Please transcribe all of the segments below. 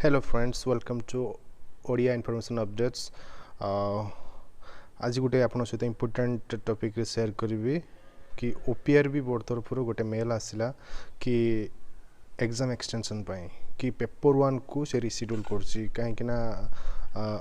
Hello friends, welcome to Odia Information Updates. आज गोटे आपन सहित इम्पोर्टेंट टॉपिक रे शेयर करिवि कि OPRB बोर्ड तरफ गोटे मेल आसिला कि एग्जाम एक्सटेंशन पाई कि पेपर 1 को से रिशिड्यूल करछि काहे कि ना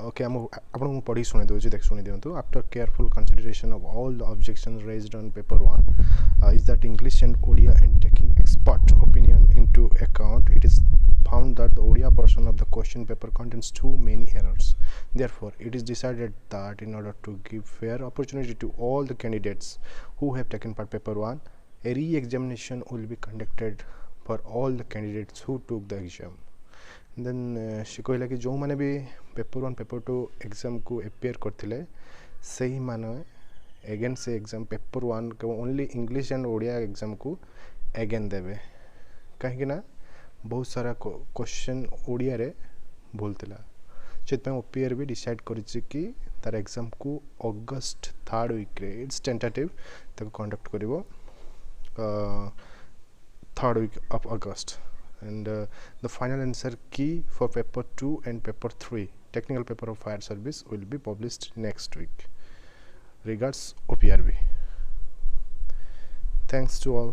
ओके हम आपन पढी सुने दउ देख सुने दियंतु after careful consideration of all the objections raised on paper 1 is that English and Odia and taking expert opinion into account, it is found that the Odia portion of the question paper contains too many errors. Therefore, it is decided that in order to give fair opportunity to all the candidates who have taken part paper 1, a re-examination will be conducted for all the candidates who took the exam. Then she कहला कि जो माने भी paper 1 paper 2 exam को appear करथिले सही माने again से एग्जाम पेपर 1 के only English and Odia exam को अगेन देबे काहे ना बहुत सारा क्वेश्चन ओडिया रे भूल थिला सेतपे ओपीआरबी डिसाइड करिछि कि तार एग्जाम को अगस्त 3rd वीक रे इट्स टेंटेटिव तक conduct करिवो 3rd week of August, and the final answer key for paper 2 and paper 3 technical paper of fire service will be published next week. Regards, OPRB. Thanks to all.